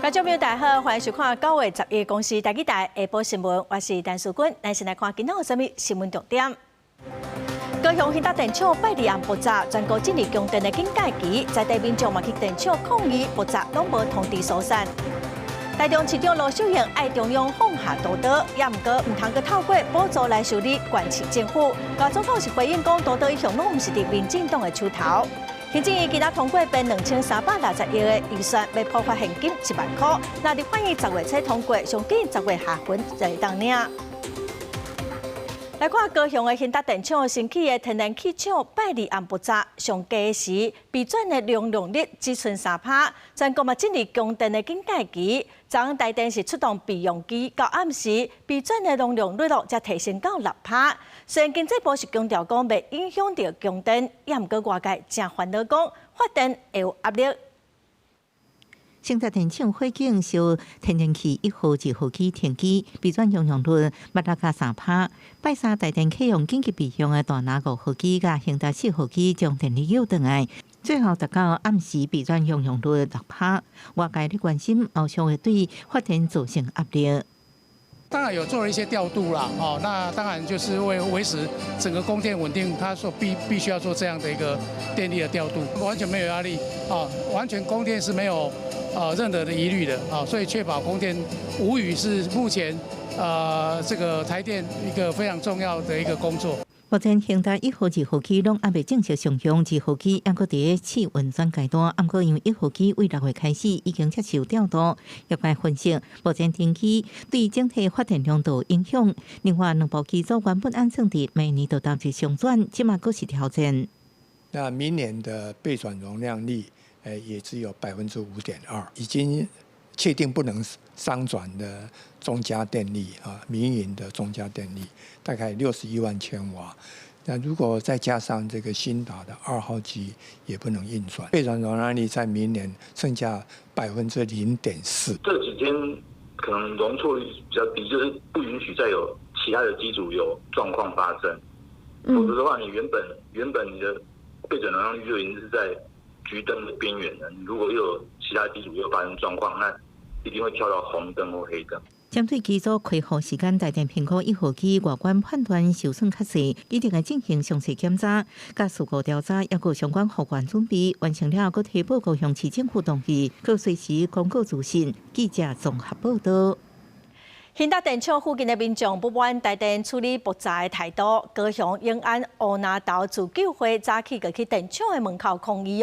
观众朋友，大家好，欢迎收看9月10日公司台记台下晡新闻，我是陈淑君，咱先来看今天有什么新闻重点。高雄兴达电厂拜二暗爆炸，全国进入供电的警戒期，在地民众嘛去电厂抗议爆炸，拢无通知疏散。台中市长罗秀燕爱中央放下刀刀，也毋过唔通去透过补助来修理管市政府。高总统是回应讲，刀刀一向拢唔是伫民进党的手头。行政院今仔通过编2360亿的预算，要批发现金1万块。那伫欢迎10月初通过，上紧10月下旬就会当领。来看高雄的兴达电厂新起的天然气厂拜二暗爆炸，上加时备转的容量率只剩3%，全国嘛进入供电的警戒期。昨台电是出动备用机，到暗时备转的容量率才提升到6%。虽然经济部是强调讲袂影响到供电，也毋过外界正烦恼讲发电会有压力。兴达电厂火警受天然气1号、2号机停机，备转容量率捌达加3%。拜三台电启用紧急备用的大拿5号机甲兴达4号机将电力诱转来，最后达到暗时备转容量率6%。外界咧关心后续会对发电造成压力。当然有做了一些调度啦，那当然就是为维持整个供电稳定，它所必须要做这样的一个电力的调度，完全没有压力完全供电是没有任何的疑虑的所以确保供电无虞是目前这个台电一个非常重要的一个工作。目前兴达1号、2号机拢还未正式上向，2号机还阁伫试运转阶段。不过因为1号机为6月开始已经接受调度，业界分析目前停机对整体发电量有影响。另外2部机组原本按算伫明年就当日上转，即马阁是调整。那明年的备转容量率也只有5.2%，已经确定不能商转的中加电力民营的中加电力大概61万千瓦。那如果再加上这个新打的2号机，也不能运转。备转容量率在明年剩下0.4%。这几天可能容错率比较低，就是不允许再有其他的机组有状况发生。否则的话，你原本你的备转容量率就已经是在橘灯的边缘了。如果又有其他机组又发生状况，那一定会跳到红灯或黑灯。针对机组开放时间，台电评估1号机外观判断受损确实，一定会进行详细检查、甲事故调查，也有相关后管准备。完成了，佮提报高雄市政府同意，佮随时公告资讯。记者综合报道。兴达电厂附近的民众不满台电处理爆炸的态度，高雄永安乌拿岛自救会早起就去电厂的门口抗议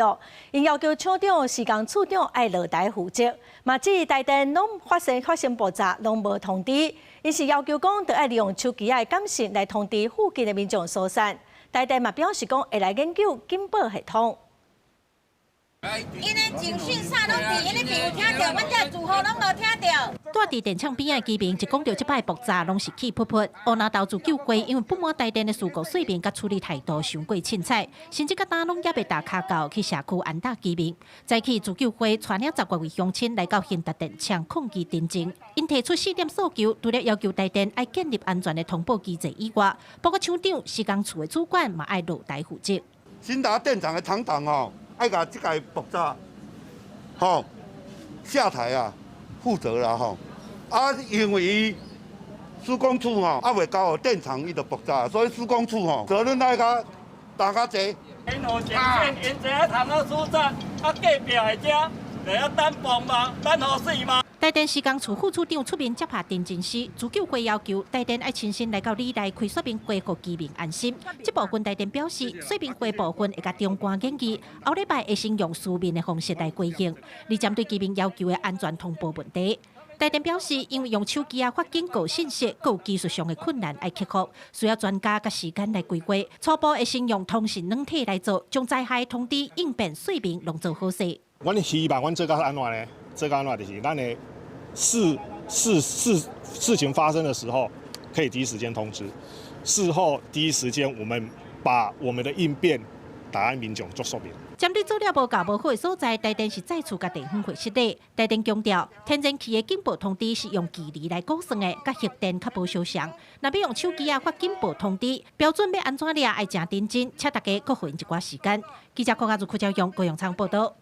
因要求厂长、施工处长爱落台负责。嘛，至于台电拢发生爆炸，拢无通知，因是要求讲，得爱利用手机的感信来通知附近的民众疏散。台电嘛表示讲，会来研究警报系统。因的警讯啥拢伫，因的朋友听到，阮遮住户拢无听到。住伫电厂边的居民一讲到这摆爆炸，拢是气噗噗。乌拿岛自救会因为不满台电的事故说明甲处理态度伤过凊彩，甚至甲打拢也未打卡到去社区安打居民。早起自救会带领10多位乡亲来到兴达电厂抗议陈情，因提出4点诉求，除了要求台电爱建立安全的通报机制以外，包括厂长、施工处的主管嘛爱落台负责。兴达电厂的厂长爱甲这个爆炸，下台负责啦因为伊施工处未交电厂伊就爆炸，所以施工处责任爱甲大家侪。因有前线，因这啊通啊疏散，隔壁的遮就要等帮忙，等好死吗？台电施工处副处长出面接拍电证时，自救会要求台电爱亲身来到里内开说明会，互居民安心。这部分台电表示，说明会部分会甲中官研究，后礼拜会先用书面的方式来回应。而针对居民要求的安全通报问题，台电表示，因为用手机发警告信息，有技术上的困难要克服，需要专家甲时间来规划。初步会先用通讯软体来做，将灾害通知、应变、说明拢做好势。阮希望阮做到安怎呢？做到安怎就是咱的事情发生的时候，可以第一时间通知；事后第一时间，我们把我们的应变答案民众做说明。针对资料无够无好的所在，台电是再次甲电分会失礼。台电强调，天然气的警报通知是用距离来估算的，甲核电较无相像。若要用手机发警报通知，标准要安怎抓爱正认真，请大家各互因一寡时间。记者郭家如、柯兆勇、高永昌报道。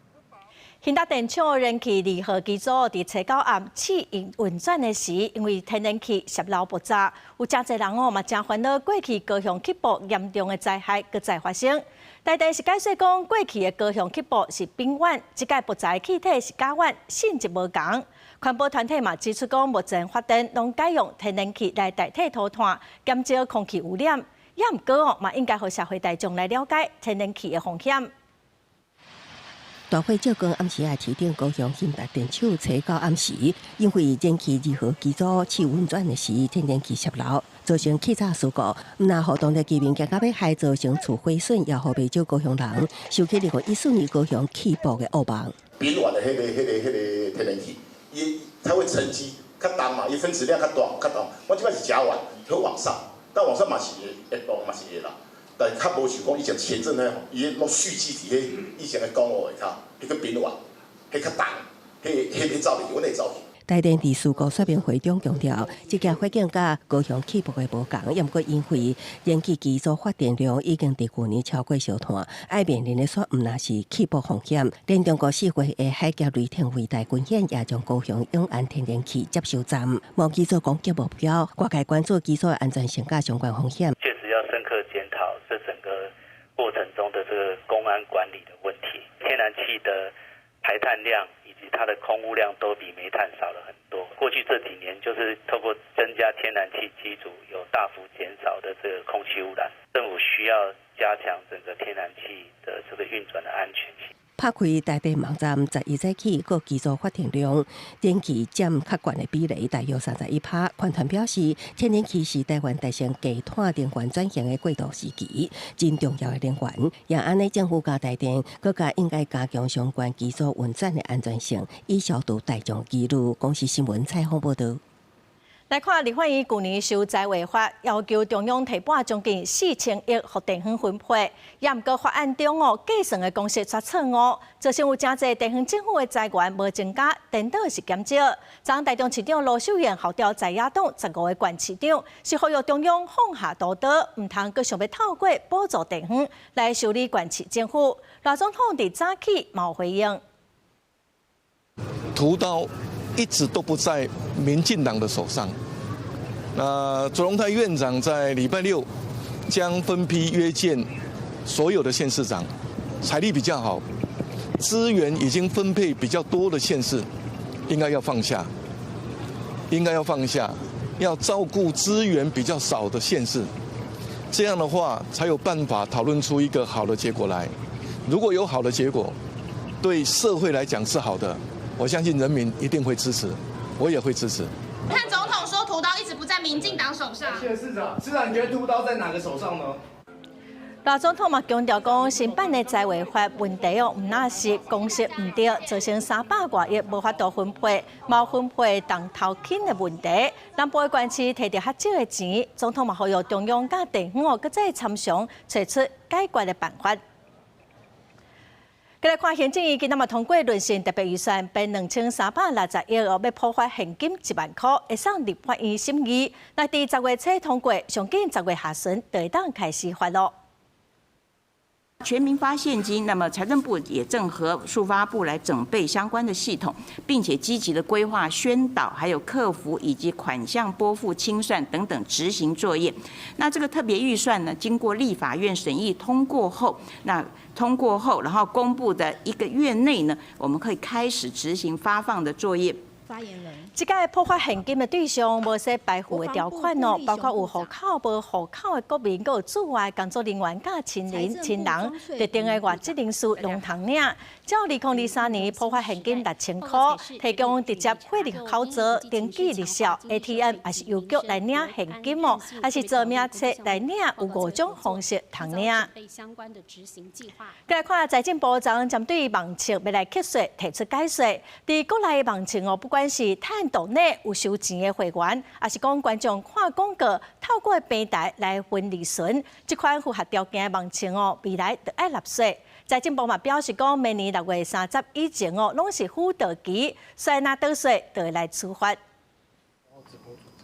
兴达电厂燃气2号机组伫初九暗试运转的时，因为天然气泄漏爆炸，有真侪人嘛真烦恼过去高雄起爆严重的灾害搁再发生。台电是解释讲，过去的高雄起爆是丙烷，即届爆炸的气体是甲烷，性质无同。环保团体嘛指出讲，目前发电拢改用天然气来代替涂炭，减少空气污染。也毋过嘛应该互社会大众来了解天然气的风险。大火照光暗时啊，市顶高雄兴达电厂初九暗时，因为燃气2号机组试运转的时，天然气泄漏，造成气炸事故。毋但互当地居民惊到要害，造成厝毁损，也互不少高雄人想起2014年高雄起爆的噩梦。丙烷的迄个天然气，它会沉积较重嘛，伊分子量较大。我即摆是甲烷，会往上，但往上嘛是会爆嘛是会啦。但较无像讲以前前阵咧，伊拢蓄积伫迄以前的公路下头，迄个丙烷，迄较重，迄走去，阮会走去。台电伫事故说明会中强调，即件火警甲高雄起爆的无共，也毋过因为燃气机组发电量已经伫去年超过烧炭，爱面临的说毋那是起爆风险。连中国4月的海峡雷霆伟大军演，也将高雄永安天然气接收站无机组攻击目标，外界关注机组的安全性甲相关风险。确实要深刻检讨这整个过程中的这个公安管理的问题，天然气的排碳量以及它的空污量都比煤炭少了很多。过去这几年就是透过增加天然气机组，有大幅减少的这个空气污染。政府需要加强整个天然气的这个运转的安全性。拍开台电网站，11早起，各机组发电量，电气占较悬的比例大约31%。团团表示，天然气是台湾大型低碳能源转型的过渡时期，真重要的能源。也安尼，政府甲台电各界应该加强相关机组运转的安全性，以消除大众疑虑。公司新闻采访报道。来看立法院去年修财违法，要求中央提拨将近4000亿予电讯分配，也毋过法案中计算的公式却错误，造成有真侪地方政府的财源无增加，颠倒是减少。昨台中市长罗秀燕号召在野党15个县市长，是呼吁中央放下屠刀，毋通阁想要透过补助地方来修理县市政府。罗总统伫早起冇回应。屠刀一直都不在民进党的手上。左荣泰院长在礼拜6将分批约见所有的县市长，财力比较好、资源已经分配比较多的县市，应该要放下，要照顾资源比较少的县市，这样的话才有办法讨论出一个好的结果来。如果有好的结果，对社会来讲是好的。我相信人民一定会支持，我也会支持。看总统说屠刀一直不在民进党手上。谢谢市长，市长你觉得屠刀在哪个手上呢？罗总统嘛强调讲，新版的财违法问题毋那是公式毋对，造成300多亿无法度分配，冇分配当头轻的问题。南部的县市摕到较少的钱，总统嘛呼吁中央甲地方搁再参详，找出解决的办法。再来看行政院今仔嘛通过论审特别预算，编2360亿要普发现金1万块，会送立法院审议。那伫10月初通过，上紧10月下旬就会当开始发落。全民发现金，那么财政部也正和数发部来整备相关的系统，并且积极的规划宣导，还有客服以及款项拨付清算等等执行作业。那这个特别预算呢，经过立法院审议通过后，然后公布的1个月内呢，我们可以开始执行发放的作业。发言人，这个普发现金的对象无说排除的条款哦，包括有户口无户口的国民，佮有驻外工作人员甲亲人，特定的外籍人士拢通领。照2023年普发现金6000块，提供直接汇率口座、登记日销、ATM 还是邮局来领现金哦，还是做名册来领，有5种方式通领。再来看财政部长针对网策要来课税提出解说，伫国内的网策哦，不管是趁岛内有收钱的会员，还是讲观众看广告透过平台来分利润，这款符合条件的网策哦，未来就要纳税。财政部嘛表示讲，明年6月30以前哦，拢是辅导期，所以若倒税就会来处罚。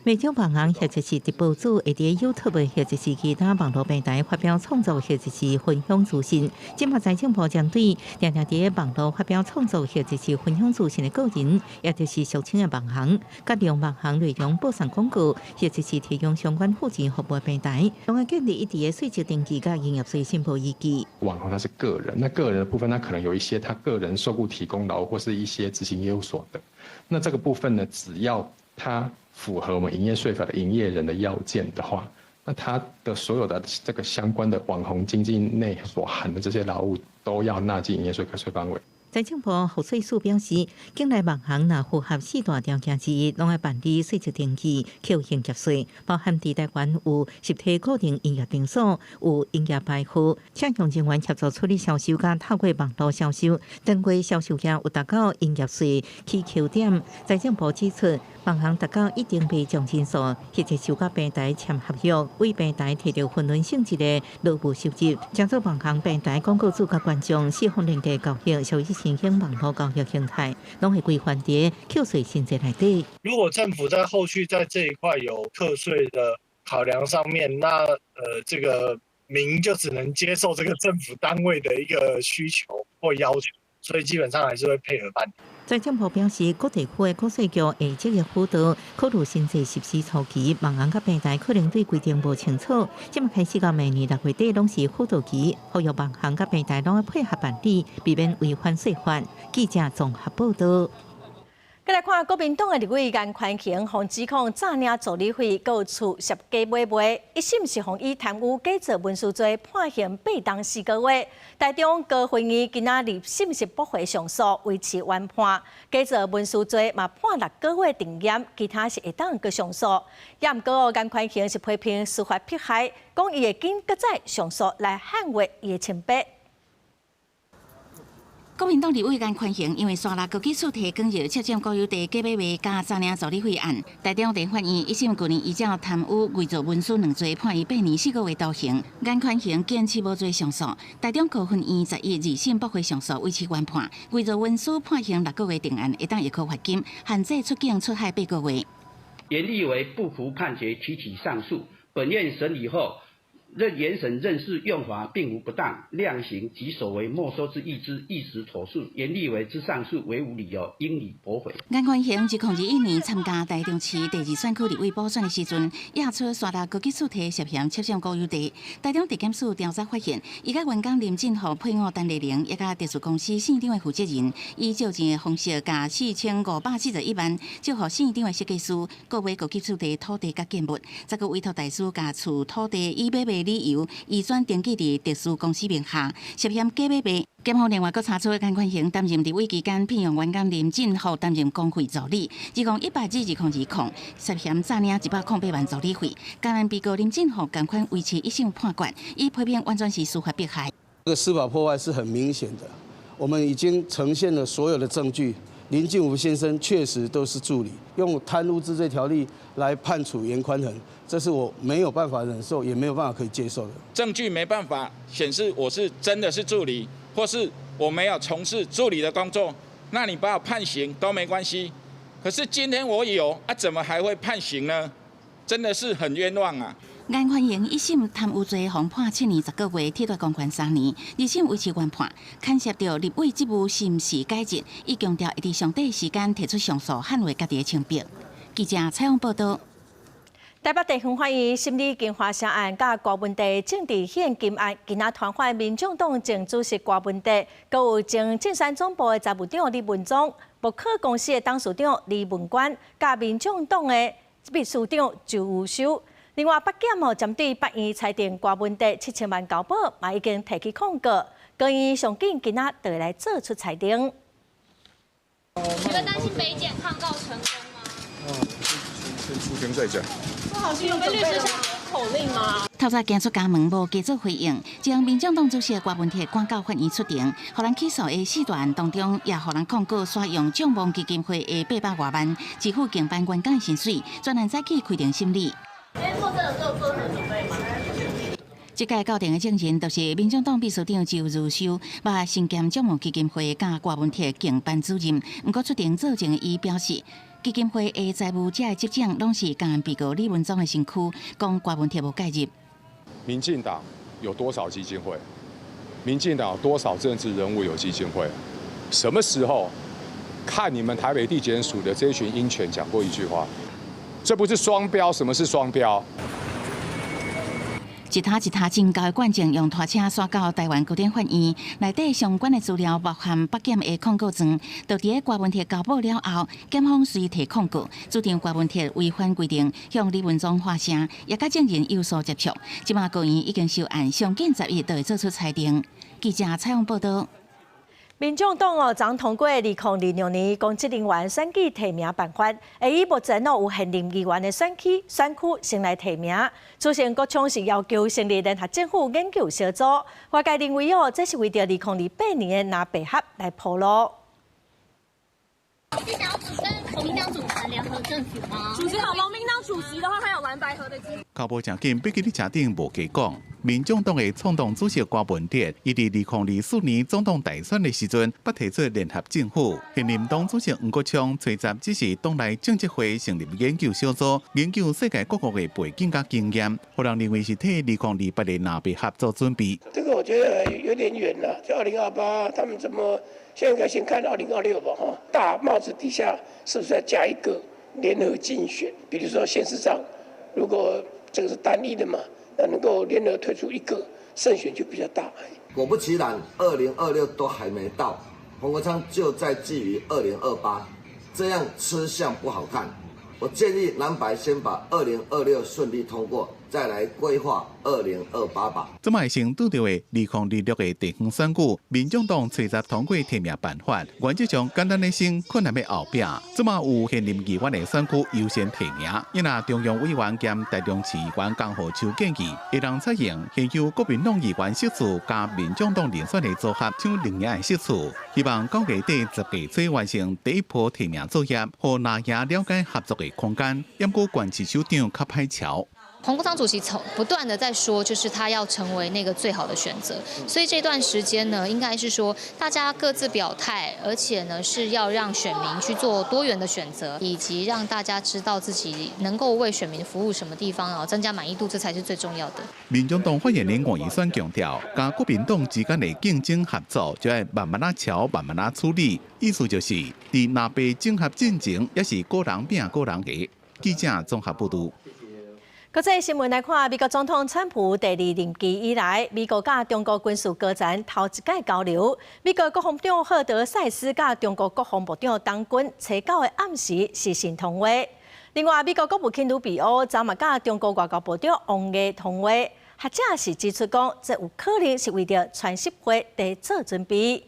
美中网红或者是直播主，会伫 YouTube 或者是其他网络平台发表创作或者是分享资讯。今麦财政部针对常常伫网络发表创作或者是分享资讯的个人，也就是俗称的网红，甲用网红内容播送广告，或者是提供相关附件服务的平台，拢会建立一定的税籍登记甲营业税申报依据。网红他是个人，那个人的部分，他可能有一些他个人受雇提供劳务或是一些执行业务所得。那这个部分呢，只要他符合我们营业税法的营业人的要件的话，那他的所有的这个相关的网红经济内所含的这些劳务，都要纳进营业税课税范围。财政部赋税署表示，境内网红若符合4大条件之一，拢会办理税籍登记、扣营业税，包含伫台湾有实体固定营业场所、有营业牌号，请向人员协助处理销售，甲透过网络销售，登记销售业有达到营业税起扣点。财政部指出，网红达到一定被奖金数，或者受甲平台签合约，为平台摕到分润性质的劳务收入，将做网红平台广告主甲观众4方连结交易，属于新兴网络交易形态，拢会规范伫扣税性质内底。如果政府在后续在这一块有课税的考量上面，那这个民就只能接受这个政府单位的一个需求或要求，所以基本上还是会配合办理。财政部表示，各地区的国税局会积极辅导，考虑新制实施初期，网红甲平台可能对规定无清楚。即麦开始到明年6月底，拢是辅导期，呼吁网红甲平台拢要配合办理，避免违反税法。记者综合报道。再来看国民党的立委颜宽恒，被指控诈领助理费，还有厝涉假买卖，一审是被以贪污假造文书罪判刑8当4个月。台中高分院今仔日审是驳回上诉，维持原判。假造文书罪嘛判6个月定验，其他是会当搁上诉。也毋过颜宽恒是批评司法迫害，讲伊会紧搁再上诉来捍卫伊的清白。国民党立委颜宽恒因为刷拉高技术提供入涉占国有地假买卖加诈领助理费案，台中地法院一审去年依照贪污伪造文书2罪判伊8年4个月徒刑。颜宽恒坚持无罪上诉，台中高分院11日2审驳回上诉，维持原判。伪造文书判刑6个月定案，会当一扣罚金，限制出境出海8个月。严立为不服判决，提起上诉。本院审理后，原审认识用法并无不当，量刑即所为没收之意之一时妥适，严立为之上诉为无理由，应予驳回。颜宽恒2021年参加台中市第2选区立委补选的时阵，验出刷拉高技术体涉嫌窃占国有地。台中地检署调查发现，伊甲员工林振豪配偶陈丽玲，也甲特殊公司县长的负责人，以借钱的方式，甲4541万借予县长的设计师，购买高技术地土地甲建物，再个委托大师甲厝土地以买卖理由移转登记伫特殊公司名下，涉嫌假买卖。检方另外阁查出颜宽恒担任立委期间，聘用员工林振豪担任公费助理，一共100.2%，涉嫌诈领108万助理费。甘愿被告林振豪同款维持一审判决，以批评完全是司法迫害。这个司法破坏是很明显的，我们已经呈现了所有的证据。林进武先生确实都是助理，用贪污治罪条例来判处颜宽恒，这是我没有办法忍受，也没有办法可以接受的。证据没办法显示我是真的是助理，或是我没有从事助理的工作，那你把我判刑都没关系。可是今天我有啊，怎么还会判刑呢？真的是很冤枉啊！颜宽恒一审贪污罪，红判7年10个月，褫夺公权3年；2审维持原判，牵涉到立委职务刑事改革，伊强调会伫上短时间提出上诉，捍卫家己的清白。记者采访报道。台北地方法院审理金华城案甲郭文地政治献金案，今仔传唤民众党前主席郭文地，阁有前证山总部的财务长李文忠、博科公司的董事长李文官，甲民众党的秘书长周武修。另外，北检针对北院裁定郭文地7000万交保，嘛已经提起控告，高院上紧今仔就来做出裁定。你们担心北检抗告成功吗？先出庭再讲。不好心有被律师下口令吗？透早行出家门，无加做回应，将民众党主席郭文铁广告法院出庭，互人起诉的4大案当中，也互人控告刷用账目基金会的800多万，支付经办员工的薪水，专案早起开庭审理。今天做这个都有做什么准备吗？这届到庭的证人，就是民众党秘书长周如修，把身兼账目基金会甲郭文铁经办主任。不过出庭作证，伊表示，基金会的财务者的执掌拢是感恩被告李文忠的身躯，讲郭文铁无介入。民进党有多少基金会？民进党有多少政治人物有基金会？什么时候看你们台北地检署的这群鹰犬讲过一句话？这不是双标？什么是双标？一塔一塔真高的冠证用拖车刷到台湾高等法院，内底相关的资料包含北检的控告状，就伫郭文铁交保了后，检方随提控告，注定郭文铁违反规定，向李文忠发声，也甲证人有所接触。即马高院已经收案，上紧11日就会做出裁定。记者采访报道。民众党昨通过2026年公职人员选举提名办法，会以目前有现任议员的选区先来提名。主席郭昌是要求成立联合政府研究小组，外界认为这是为着2028年的拿白合来铺路。是想要跟国民党组成联合政府吗？主席好，国民党主席的话，他有蓝白合的机会。交保正紧，毕竟你车顶无加讲。民众党的创党主席郭文铁，伊伫2024年总统大选的时阵，不提出联合政府。现任党主席黄国昌吹集只是党内政治会成立研究小组，研究世界各国的背景甲经验，互人认为是替2028的拿白合做准备。这个我觉得有点远了，就2028，他们怎么现在应该先看2026吧？哈，大帽子底下是不是要加一个联合竞选？比如说县市长，如果这个是单一的嘛？那能够联合推出一个胜选就比较大。果不其然，2026都还没到，黄国昌就在觊觎2028，这样吃相不好看。我建议蓝白先把2026顺利通过，再来规划2028吧。这卖先拄到的2026的地方选举，民众党吹集通过提名办法，原则上简单的先困难的后壁。这嘛有现任议员的选区优先提名，因那中央委员兼台中市议员江浩秋建议，会让采用现有国民党议员席次加民众党连选的组合抢另外的席次，希望9月底10月初完成第一波提名作业，和拿赢了解合作的空间。不过，县市首长较歹瞧。黄国昌主席不断的在说，就是他要成为那个最好的选择，所以这段时间呢，应该是说大家各自表态，而且呢是要让选民去做多元的选择，以及让大家知道自己能够为选民服务什么地方，然后增加满意度，这才是最重要的。民众党发言人黄宜宣强调，跟国民党之间的竞争合作，就要慢慢啊瞧，慢慢啊处理。意思就是，伫拿白整合进程，也是个人拼个人个。记者综合报道。国际新闻来看，美国总统川普第2任期以来，美国甲中国军事高层头一届交流。美国国防长赫德塞斯甲中国国防部长当军初9的暗时视讯通话。另外，美国国务卿鲁比欧昨嘛甲中国外交部长王毅通话，学者是指出讲，这有可能是为着川习会在做准备。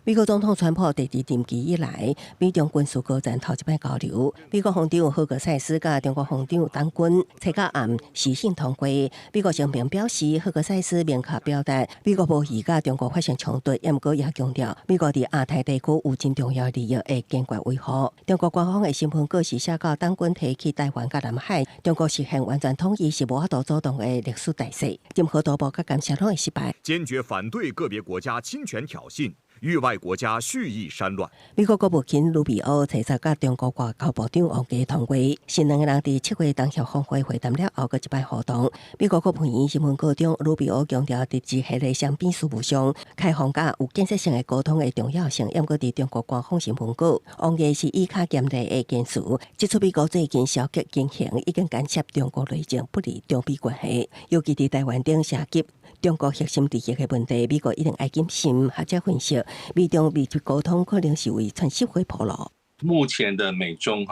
美国总统川普第2任期以来，美中军事高层头一摆交流。美国防长赫格塞斯甲中国防长当军初9暗视讯通话。美国声明表示，赫格塞斯明确表达美国无意甲中国发生冲突，不过也强调美国伫亚太地区有真重要利益会坚决维护。中国官方的新闻稿是写到，当军提起台湾甲南海，中国实现完全统一是无法度阻挡的历史大势，任何突破甲干涉拢会失败。坚决反对个别国家侵权挑衅。域外国家蓄意煽乱。美国国务卿鲁比欧提出甲中国外交部长王毅通话，是两个人伫7月当小峰会会谈了后个一摆互动。美国国务院新闻稿中，鲁比欧强调伫一系列双边事务上，开放甲有建设性的沟通的重要性。不过伫中国官方新闻稿，王毅是以较严厉的言辞，指出美国最近消极言行已经干涉中国内政，不利中美关系，尤其伫台湾等涉及中国核心利益的问题，美国一定爱谨慎。学者分析，美中密切沟通可能是为川习会铺路。目前的美中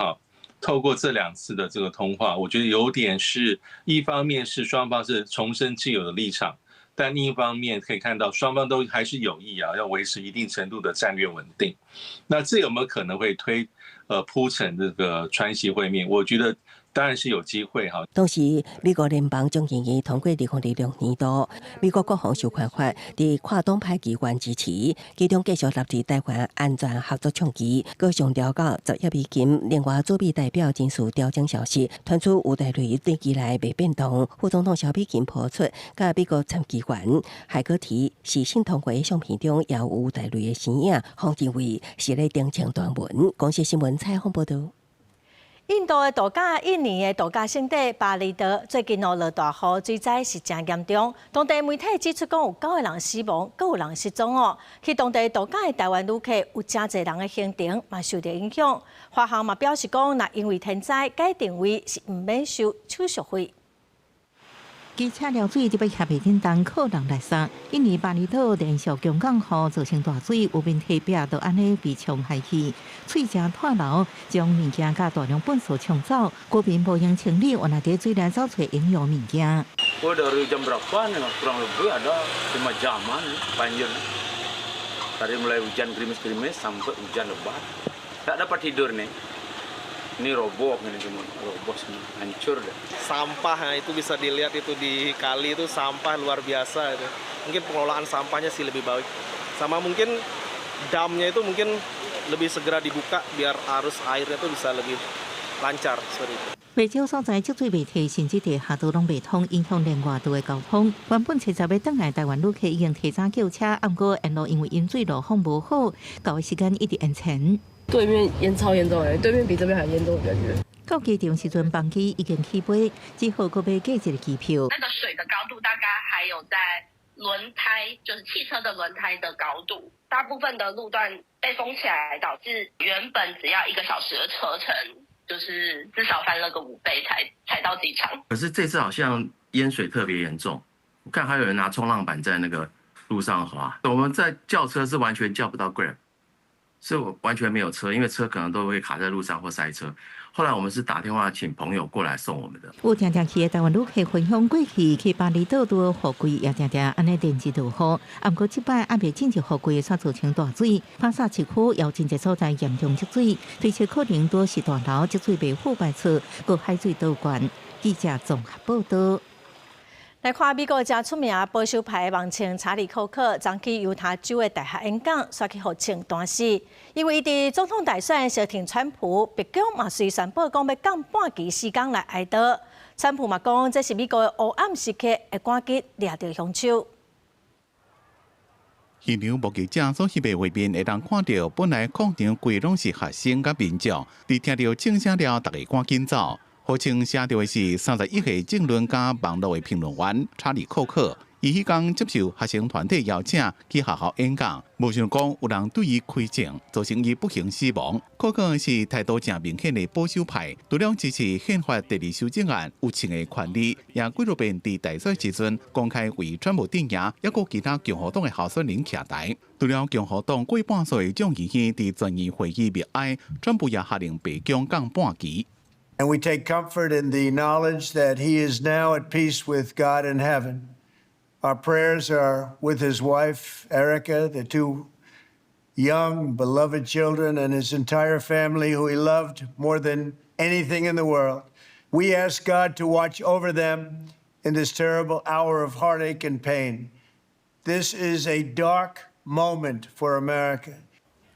透过这2次的这个通话，我觉得有点是一方面是双方是重申既有的立场，但另一方面可以看到双方都还是有意要维持一定程度的战略稳定。那这有没有可能会铺成这个川习会面？我觉得当然是有机会哈。同时，美国联邦众议院通过2026年度美国国防授权法，伫跨党派机关支持，其中继续立志台湾安全合作倡议，各项调到10亿美金。另外，作弊代表人数调整消息，传出有大类短期内未变动。副总统萧美琴抛出，甲美国参议员海格提视讯通话相片中也有大类的身影，方认为是咧定情短文。公视新闻采访报道。印度的度假，印尼的度假胜地巴厘岛最近落大雨，水灾是真严重。当地媒体指出，讲有9个人死亡，9有人失踪哦。去当地度假的台湾旅客有真侪人的行程嘛受到影响。华航嘛表示讲，若因为天灾改定位是唔免收手续费。机车漏水，就要协袂叮当靠人来杀。印尼巴厘岛连续强降雨，造成大水，有面体壁都安尼被冲下去，水正脱流，将物件甲大量粪扫冲走。国民无用清理，原来伫水内找找营养物件。Oh dari jam berapa nih? Kurang lebih ada 5 jaman banjir. Dari mulai hujan gerimis-gerimis sampai hujan lebat. Tak dapat tidur nih. Ini roboh ini semua, roboh semua, hancur deh. Sampah itu bisa dilihat itu di kali itu sampah luar biasa itu. Mungkin pengelolaan sampahnya sih lebih baik. Sama mungkin damnya itu mungkin lebih segera dibuka biar arus airnya itu bisa lebih lancar seperti itu. 未少所在积水未退，甚至地下道拢未通，影响连外道的交通。原本70要转来台湾旅客已经提早叫车，不过沿路因为淹水路况无好，到的时间一直延长。对面淹超严重对面比这边还严重的感觉。到机场时阵，班机已经起飞，只好搁要价一个机票。那个水的高度大概还有在轮胎，就是汽车的轮胎的高度。大部分的路段被封起来，导致原本只要1个小时的车程，就是至少翻了个5倍才到机场。可是这次好像淹水特别严重，我看还有人拿冲浪板在那个路上滑。我们在叫车是完全叫不到 Grab。是我完全没有车，因为车可能都会卡在路上或塞车。后来我们是打电话请朋友过来送我们的。有常常去的台湾旅客分享过去巴厘岛都雨季也常常安尼连日落雨，不过这摆也未正式雨季，煞造成大水。巴萨市区有真侪所在严重积水，推测可能多是大楼积水未覆盖处，各海水倒灌。记者综合报道。来看美国真出名保守派的网青查理·寇克，昨去犹他州的大学演讲，煞去互枪弹死。因为伊伫总统大选小挺川普，白宫嘛随宣布讲要降半期时间来哀悼。川普嘛讲，这是美国的黑暗时刻，会赶紧掠到凶手。现场目击者所翕的画面，会当看到本来广场规拢是学生甲民众，伫听到枪声了，大家赶紧走。号称写到的是31岁政论家网络的评论员查理·寇克，伊迄天接受学生团体邀请去学校演讲，无想讲有人对伊开枪，造成伊不幸死亡。寇克是态度正明显的保守派，除了支持宪法第2修正案有情的权利，也几多遍伫大选时阵公开为川普阵营，也有其他共和党的候选人徛台。除了共和党过半数的众议院伫全议会议默哀，川普也下令白宫降半期。And we take comfort in the knowledge that he is now at peace with God in heaven. Our prayers are with his wife, Erica, the 2 young, beloved children, and his entire family, who he loved more than anything in the world. We ask God to watch over them in this terrible hour of heartache and pain. This is a dark moment for America.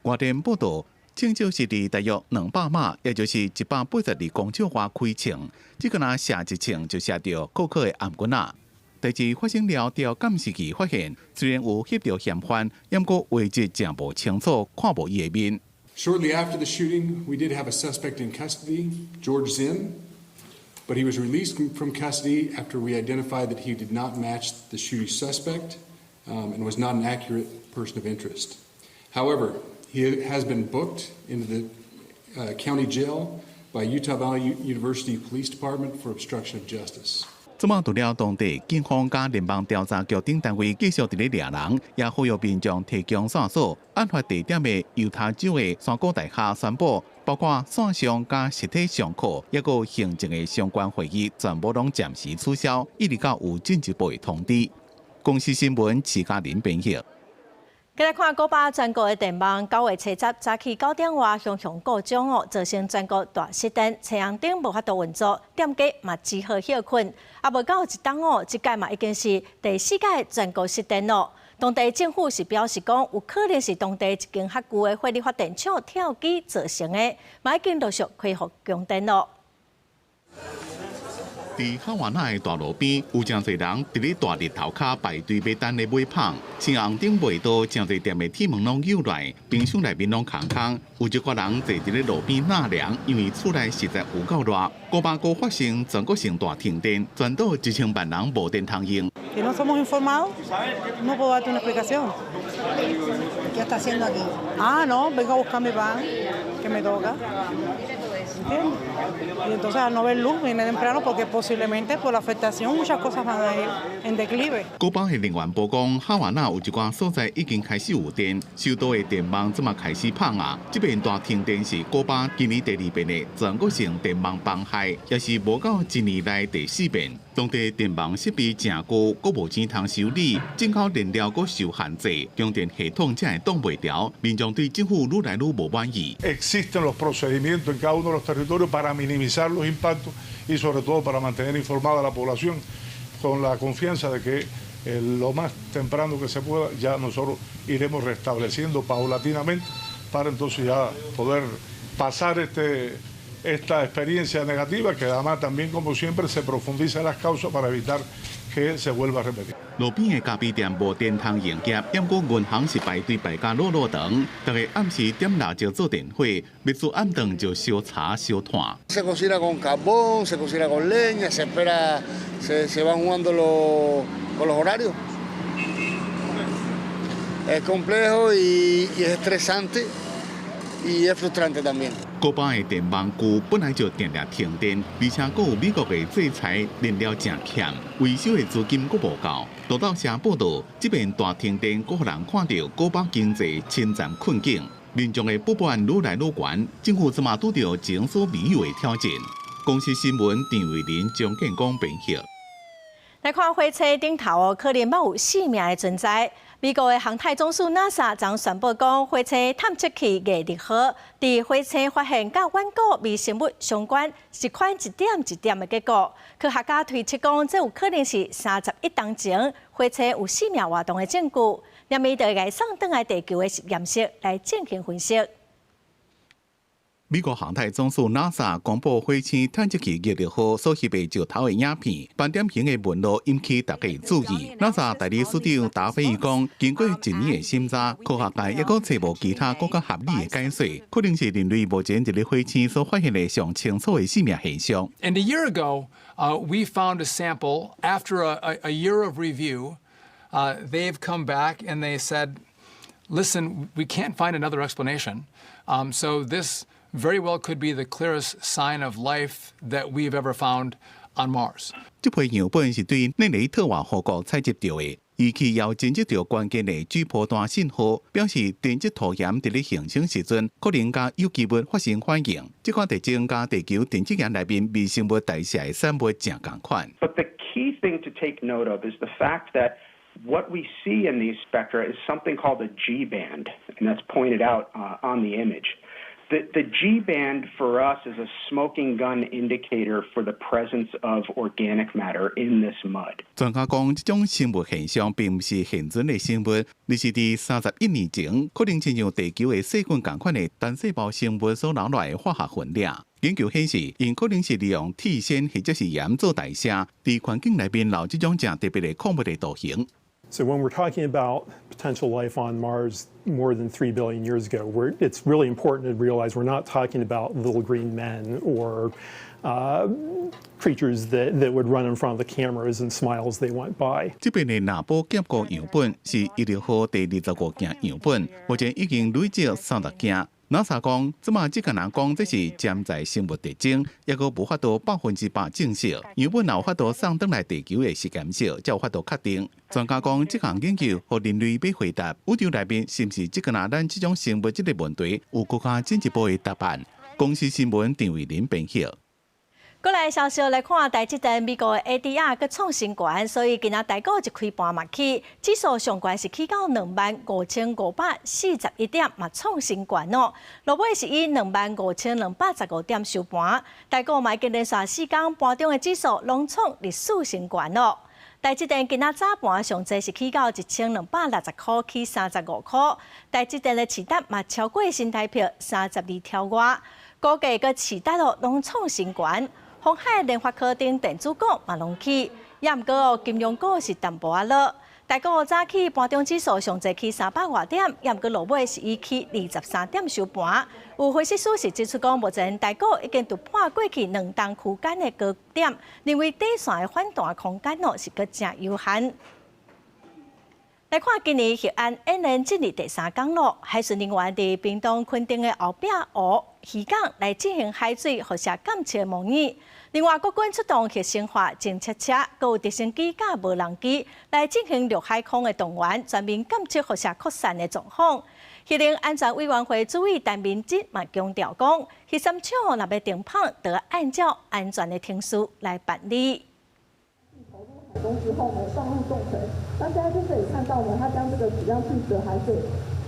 外电报道。清朝是伫大约200码，也就是182公尺外开枪，只个若射一枪就射到寇克的颔骨仔。代志发生了，调监视器发现，虽然有翕到嫌犯，不过画质正无清楚，看无伊的面。Shortly after the shooting, we did have a suspect in custody, George Zim, but he was released from custody after we identified that he did not match the shooting suspect and was not an accurate person of interest. However, he has been booked into the county jail by Utah Valley University Police Department for obstruction of justice. 这么除了当地警方加联邦调查局等单位继续伫咧抓人，也呼吁民众提供线索。案发地点的犹他州的山谷大厦宣布，包括线上加实体上课，也有行政的相关会议，全部拢暂时取消，一直到有进一步的通知。公司新闻徐嘉玲编译。再来看古巴全国的电网，9月7日早起9点外熊熊故障哦，造成全国大熄灯，太阳顶无法度运作，店家嘛只好休困。啊，无到一冬哦，这届嘛已经是第4届全国熄灯咯。当地政府是表示讲，有可能是当地一间较旧的火力发电厂跳机造成的，嘛已经陆续恢复供电咯。伫哈瓦那的大路边，有真侪人伫咧大日头下排队买单咧买芳。青红顶卖刀，真侪店的铁门拢有来，冰箱内面拢空空。有一寡人坐伫咧路边纳凉，因为厝内实在有够热。古巴国发生全国性大停电，全岛1000万人无电通用。Que no somos informados, no puedo darte una explicación. ¿Qué está haciendo aquí? Ah, no, vengo a buscar mi pan, que me toca. ¿Entiendes? Y entonces al no ver luz viene temprano porque posiblemente por la afectación muchas cosas van a ir en declive. 古巴的人员报讲，哈瓦那有一寡所在已经开始有电，首都的电网即嘛开始胖啊。这边大停电是古巴今年第2遍的全国性电网崩坏，也是无到1年来第4遍。当地电网设备正旧，阁无钱通修理，进口燃料阁受限制，供电系统才会挡袂牢。民众对政府愈来愈无满意。Existen los procedimientos en cada uno de los territorios para minimizar los impactos y sobre todo para mantener informada a la población con la confianza de que lo más temprano que se pueda ya nosotros iremos restableciendo paulatinamente para entonces ya poder pasar esta experiencia negativa que además también como siempre se profundiza en las causas para evitar que se vuelva a repetir. 路边的咖啡店无电通营业，不过银行是排队排甲落长，大家暗时点蜡烛做电火，秘书暗顿就烧茶烧炭。Se cocina con carbón, se cocina con leña, se espera, se van jugando con los horarios. Es complejo y es estresante y es frustrante también. 古巴的电网区本来就电力停电，而且阁有美国的制裁，燃料正欠，维修的资金阁无够。路透社报道，这边大停电阁互人看到古巴经济侵占困境，民众的不满愈来愈悬，政府即马拄到前所未有的挑战。公司新闻张伟林、张建光编译。来看火车顶头哦，可能冇有生命的存在。美国的航太总署 NASA 昨宣布讲，火车探测器月6号伫火车发现甲远古微生物相关，是款一点一点的结果。科学家推测讲，这有可能是31冬前火车有生命活动的证据。那么，就来送转来地球的实验室来进行分析。美国航太总署 NASA 公布火星探测器月6号所翕的石头的影片，斑点形的纹路引起大家的注意。NASA 代理署长达菲尔讲，经过1年的审查，科学界抑阁找无其他更加合理的解释，可能是人类目前伫咧火星所发现的上清楚的生命现象。And a year ago, we found a sample. After a year of review, they've come back and they said, "Listen, we can't find another explanation. So this." Very well could be the clearest sign of life that we've ever found on Mars. 这批样本是对内雷特瓦河谷采集到的，仪器要侦测到关键的主波段信号，表示电子土岩伫咧形成时阵，可能甲有机物发生反应。这款特征甲地球电子岩内面微生物代谢的产物正共款。But the key thing to take note of is the fact that what we see in these spectra is something called a G band, and that's pointed out on the image. The G band for us is a smoking gun indicator for the presence of organic matter in this mud. 专家讲，这种生物现象并不是现存的生物，而是伫31年前，可能亲像地球的细菌同款的单细胞生物所留下的化学分粒。研究显示，因可能是利用铁锨或者是盐做代谢，伫环境内面留这种正特别的矿物的图形。So when we're talking about potential life on Mars more than 3 billion years ago, it's really important to realize we're not talking about little green men or creatures that would run in front of the cameras and smile as they went by. 这边的纳波结构样本是1号第25件样本，目前已经累积30件。NASA 讲，即马即个人讲这是潜在生物特征，抑阁无法度100%证实。样本有法度送转来地球的实验室，才有法度确定。专家讲，这项研究互人类要回答宇宙内面是毋是即个咱这种生物这个问题，有更加进一步的答案。公司新闻张伟林编译。过来消息来看，台积电美国的 ADR 佮创新高，所以今仔台股一开盘嘛起，指数上悬是起到25,541点，嘛创新高哦。落尾是以25,215点收盘，台股嘛经连续4天盘中的指数拢创历史新高哦。台积电今仔早盘上侪是起到1260块，起35块。台积电的市值嘛超过新台币32条外，估计佮市值哦拢创新高。鸿海、联发科等电子股嘛拢起，也毋过哦，金融股是淡薄仔落。台股早起盘中指数上侪起300外点，也毋过落尾是以起23点收盘。有分析师是指出讲，目前台股已经突破过去2档区间的高点，认为短线的反弹空间哦是佫真有限。来看今年核安演练进入第3天咯，海巡人员伫屏东垦丁的后壁湖渔港来进行海水辐射监测的模拟。另外，国军出动核生化侦测车，佮有直升机甲无人机来进行陆海空的动员，全面监测辐射扩散的状况。核能安全委员会主委陈明哲嘛强调讲，核三厂若要停放，都要按照安全的程序来办理。海工之后呢，上路重层，那现在就可以看到呢，它将这个质量净值的海水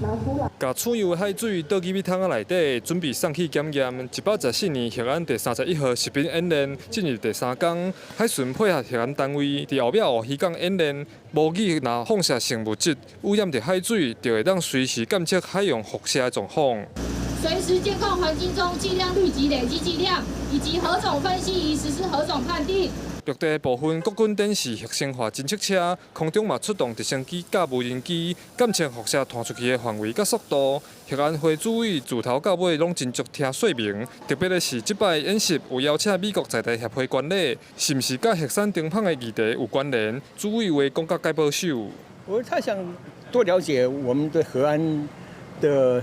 拿出来。把储油的海水倒进米桶仔内底，准备送去检验。114年核安第31号实兵演练进入第3天，海巡配合核安单位伫后壁湖渔港演练，模拟若放射性物质污染着海水，就会当随时监测海洋辐射的状况。随时监控环境中剂量率及累积剂量，以及何种分析以实施何种判定。陆地部分国军展示核生化侦测车，空中嘛出动直升机甲无人机，监测辐射传出去的范围甲速度。核安会主委自头到尾拢真足听说明，特别的是这摆演习有邀请美国在台协会官吏，是毋是甲核酸停放的议题有关联？主委话讲甲该保守。我太想多了解我们的核安的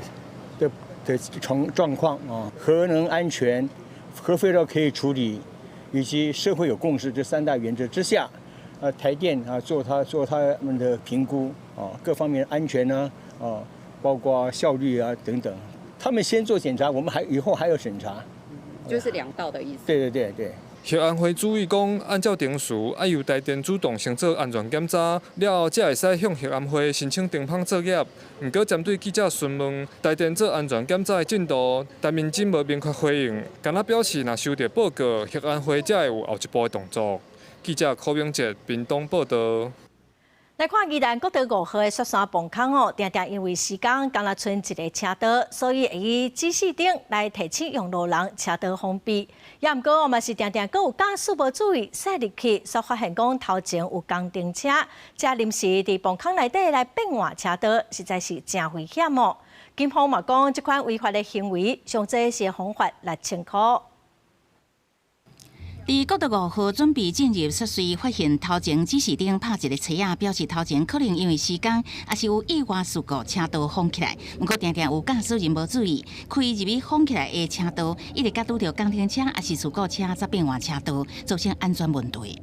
状况啊，核能安全、核废料可以处理。以及社会有共识这3大原则之下，台电啊做他们的评估啊，各方面安全呢包括效率啊等等，他们先做检查，我们以后还有审查，就是2道的意思。对。核安会主委讲，按照程序，要由台电主动先做安全检查，了后才会使向核安会申请停放作业。不过，针对记者询问台电做安全检查的进度，陈明真无明确回应，敢若表示若收到报告，核安会才会有后一步的动作。记者柯明哲，屏东报道。来看宜兰国道5号的雪山崩坑哦，常常因为时间刚若剩一个车道，所以会以指示灯来提醒用路人车道封闭。也毋过，嘛是常常阁有驾驶无注意驶入去，所发现讲头前有公停车，才临时伫崩坑内底来变换车道，实在是真危险哦。警方嘛讲，这款违法的行为，上济是罚款6000块。伫国道5号准备进入涉水，发现头前指示灯拍一个车仔，表示头前可能因为时间，也是有意外事故车道封起来。不过，常常有驾驶人无注意，开入去封起来的车道，一直甲拄着工停车，也是事故车则变换车道，造成安全问题。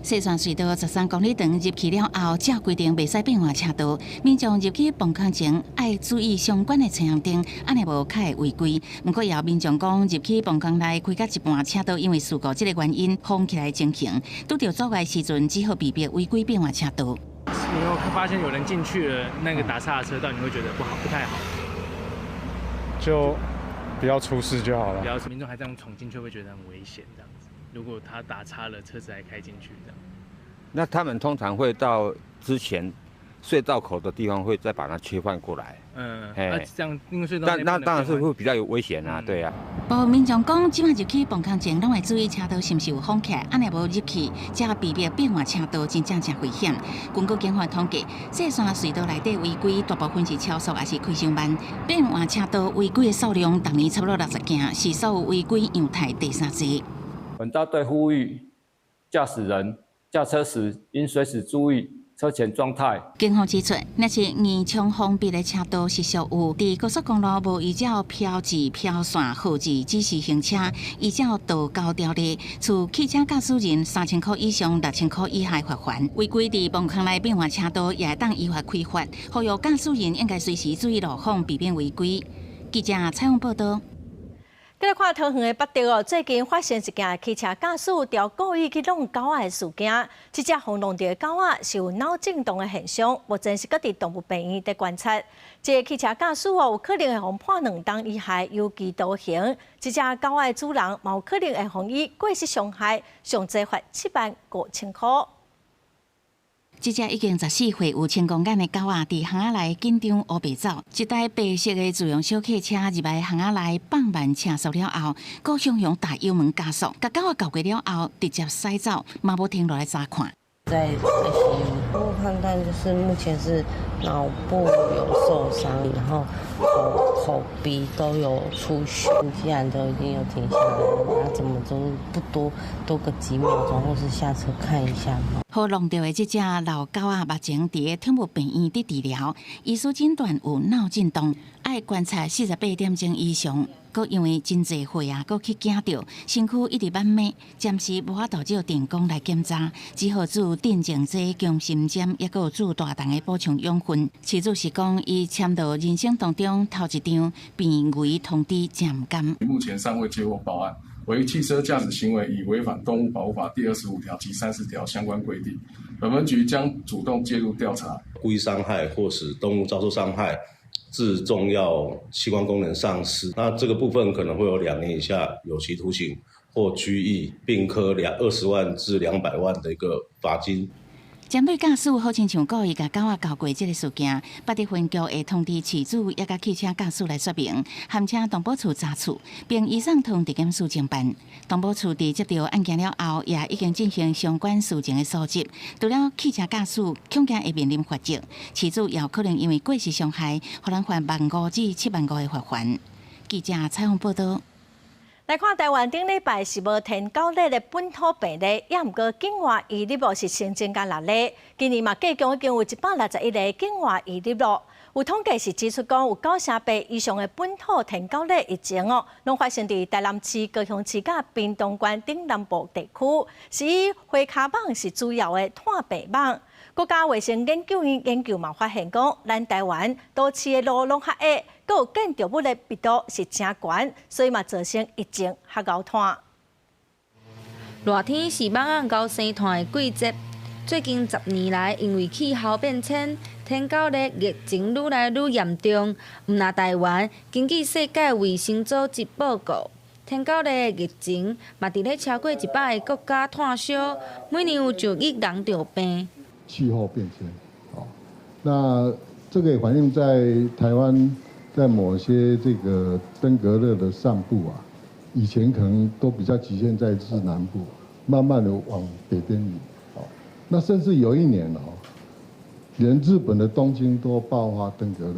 西山隧道13公里长入去了后，照规定袂使变换车道。民众入去崩坑前，要注意相关的车灯，安尼无较会违规。不过，也有民众讲入去崩坑内开甲一半车道，因为事故这个原因封起来情形，拄着阻碍时阵，只好避免违规变换车道。你有发现有人进去了，那个打岔的车道，你会觉得不太好？就不要出事就好了。不要民众还这样闯进去，会觉得很危险这样子。如果他打岔了，车子还开进去这样。那他们通常会到之前隧道口的地方，会再把它切换过来。这样因为隧道那当然是会比较有危险啊，对啊。报民众讲，即马入去崩坑前，拢会注意车道是毋是有封起来，安尼无入去，才避免变换车道，真正危险。根据警方统计，西山隧道内底违规大部分是超速，也是开伤慢。变换车道违规的数量，逐年差不多60件，是所有违规样态第3多。本大队呼吁驾驶人驾车时应随时注意车前状态。警方指出，若是严重封闭的车道是属有伫高速公路无依照标志标线号志指示行车，依照道交条例，处汽车驾驶人3000块以上6000块以下罚款。违规伫崩坑内变换车道，也会当依法开罚。呼吁驾驶人应该随时注意路况，避免违规。记者采访报道。再来看桃园的北调哦，最近发生一件汽车驾驶调故意去弄狗仔的事件。这只被弄掉的狗仔是有脑震荡的现象，目前是各地动物病院在观察。这个汽车驾驶有可能会被判2档以下有期徒刑。这只狗仔的主人嘛有可能会被以过失伤害，上最罚75000块。这只已经14岁、有成功眼的狗仔，伫巷仔内紧张乌白走，一台白色的自用小客车入来巷仔内放慢车速了后，高雄雄大油门加速，甲狗仔交过了后，直接驶走，嘛无停落来查看。在 ICU， 我判断就是目前是脑部有受伤，然后口鼻都有出血。既然都已经有停下来了，那怎么都不多个几秒钟，或是下车看一下吗？被弄掉的这只老狗仔目前伫个宠物病院伫治疗，医师诊断有脑震荡，爱观察48点钟以上。佮因为真侪血啊，佮去惊到身躯一直慢慢，暂时无法度照电工来检查，只好注镇静剂、强心针，也佮有注大量的补充养分。饲主是讲，伊签到人生当中头一张病危通知真甘。目前尚未接获报案，为汽车驾驶行为已违反动物保护法第25条及30条相关规定，本分局将主动介入调查。故意伤害或使动物遭受伤害，致重要器官功能丧失，那这个部分可能会有2年以下有期徒刑或拘役，并科20万至200万的一个罚金。针对驾驶好亲像故意甲狗仔交过这个事件，北地分局会通知饲主也甲汽车驾驶来说明，含请动保处查处，并移送通地检署侦办。动保处伫接到案件了后，也已经进行相关事情的搜集。除了汽车驾驶恐惊会面临罚则，饲主也有可能因为过失伤害，可能罚15000至75000的罚款。记者采访报道。来看台湾顶礼拜是无填9例的本土病例，也毋过境外移入是新增加6例。今年嘛，计共已经有161例境外移入咯。有统计是指出讲，有98%以上的本土填9例疫情哦，拢发生伫台南市、高雄市甲屏东县等南部地区，是以花卡网是主要的探病网。国家卫生研究院研究嘛发现讲，咱台湾多市的路拢较矮，佮有建筑物的密度是真悬，所以嘛造成疫情较高摊。热天是蠓仔高生团的季节，最近10年来因为气候变迁，天狗热疫情愈来愈严重。毋但台湾，根据世界卫生组织报告，天狗热疫情嘛伫咧超过100个国家炭烧，每年有1亿人着病。气候变迁，那这个也反映在台湾，在某些这个登革热的上部啊，以前可能都比较局限在日南部，慢慢的往北边移，那甚至有一年连日本的东京都爆发登革热。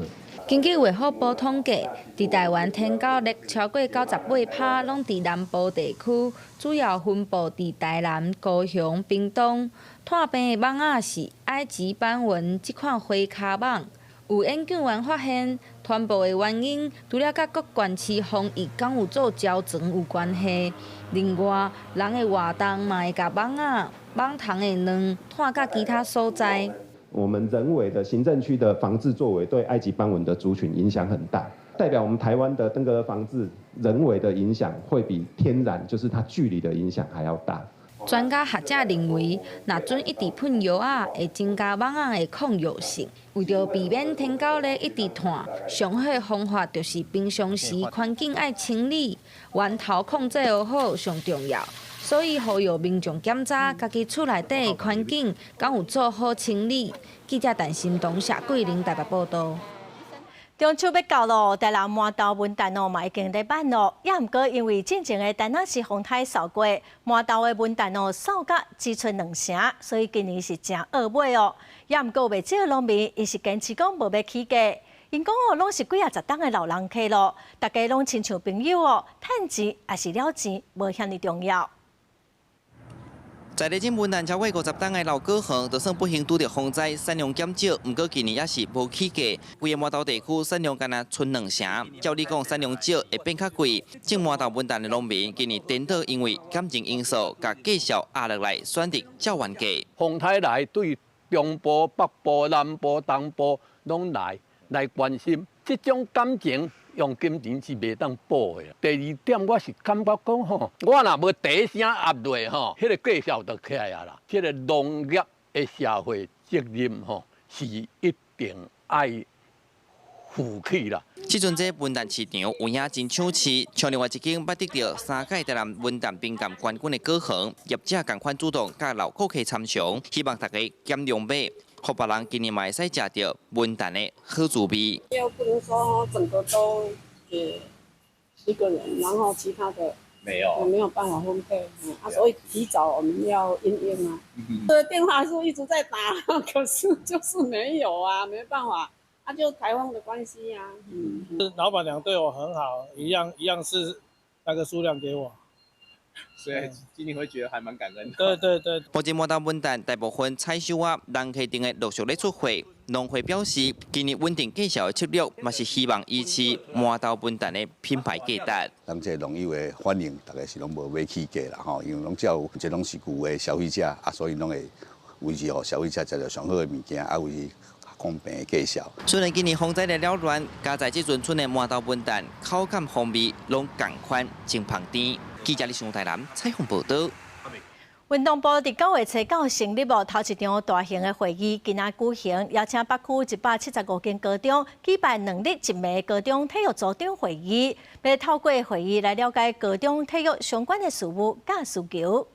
根据卫福部统计，伫台湾天狗热超过98%，拢伫南部地区，主要分布伫台南、高雄、屏东。探病的蠓仔是埃及斑纹这款花卡蠓。有研究员发现，传播的原因除了甲各县市防疫敢有做胶层有关系，另外人的活动嘛会甲蠓仔、蠓虫的卵探到其他所在。我们人为的行政区的防治作为对埃及斑纹的族群影响很大，代表我们台湾的登革热防治人为的影响会比天然就是它距离的影响还要大。专家学者认为，若准一直喷药啊，会增加蠓仔的抗药性。为着避免天狗热一直探，上好的方法就是平常时环境爱清理，源头控制好上重要。所以呼吁民众检查家己厝内底的环境，敢有做好清理。记者陈心东、谢桂玲台北报道。中秋要到咯，台南麻豆文旦哦嘛已经在办咯，也毋过因为进前的台南市风台扫过，麻豆的文旦哦扫甲只剩2成，所以今年是真恶买哦。也毋过袂少农民伊是坚持讲无要起价，因讲哦拢是几10档的老人客咯，大家拢亲像朋友哦，趁钱也是了钱，无遐尼重要。在地种文旦超过50档的老果行，就算不幸拄着风灾，产量减少，不过今年也是无起价。规个麻豆地区产量敢若剩2成，照理讲产量少会变较贵。种麻豆文旦的农民今年颠倒因为感情因素，甲继续压落来选择照原价。风台来对中部、北部、南部、东部拢来关心，这种感情用金钱是袂当补的。第二点，我是感觉讲吼，我若无第一声压落吼，迄个绩效就起来啊啦。迄个农业的社会责任吼，是一定爱负起啦。即阵这文旦市场有影真抢市，像另外一间捌得到3届台南文旦冰柑冠军的果行，业者同款主动甲老顾客参详，希望大家减量买，互别人今年嘛会使食到文旦的好滋味。又不能说整个都给1个人，然后其他的没有办法分配所以提早我们要因应啊。电话是一直在打，可是就是没有啊，没办法。就台湾的关系呀，老板娘对我很好，一样是那个数量给我，所以今年会觉得还蛮感恩的。对。目前满岛文旦大部分采收啊，人客店的陆续咧出货，农会表示今年稳定介绍的策略，嘛是希望维持满岛文旦的品牌价值。咱这农友的反应，大概是拢无买起价啦吼，因为拢只有这拢是旧的消费者所以拢会维持互消费者食到上好的物件维持公平的价效。虽然今年风灾了了乱，加在这阵春的满岛文旦口感风味拢同款真香甜。记者李上台南采访报道。运动部伫9月初9成立头一场大型的会议，今仔举行，邀请北区175间高中举办2日1暝高中体育组长会议，要透过会议来了解高中体育相关的事务甲需求。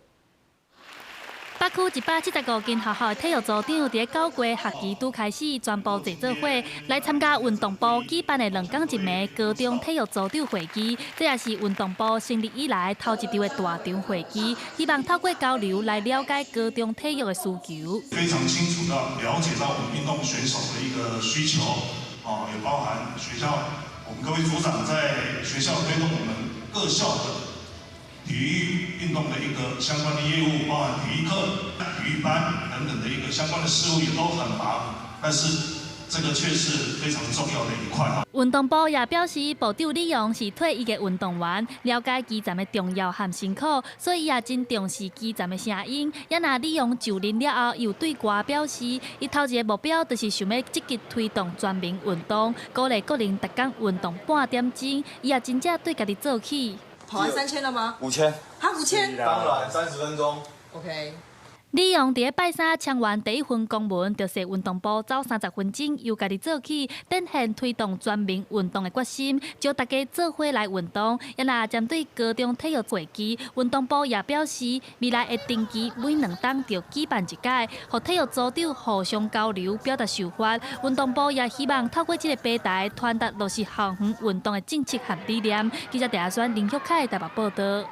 北区175间学校的体育组长伫9月学期拄开始，全部坐做伙来参加运动部举办的2天1暝高中体育组长会议。这也是运动部成立以来头一场的大场会议，希望透过交流来了解高中体育的需求。非常清楚的了解到我们运动选手的一个需求，也包含学校我们各位组长在学校推动我们各校的体育运动的一个相关的业务，包含体育课、体育班等等的一个相关的事务也都很忙，但是这个却是非常重要的一块。运动部也表示，部长李勇是退役的运动员，了解基层的重要和辛苦，所以也真重视基层的声音。也若李勇就任了后，又对我表示，伊头一个目标就是想要积极推动全民运动，鼓励各人每天运动半点钟。伊也真正对家己做起。跑完3000了吗？5000。他5000？当然，30分钟。OK。李勇伫拜三签完第一份公文，就是运动部走30分钟，由家己做起，展现推动全民运动的决心，招大家做伙来运动。也若针对高中体育会期，运动部也表示，未来会定期每2档就举办一届，和体育组长互相交流，表达想法。运动部也希望透过这个平台，传达落实校园运动的政策和理念。记者陈选林旭凯台北报道。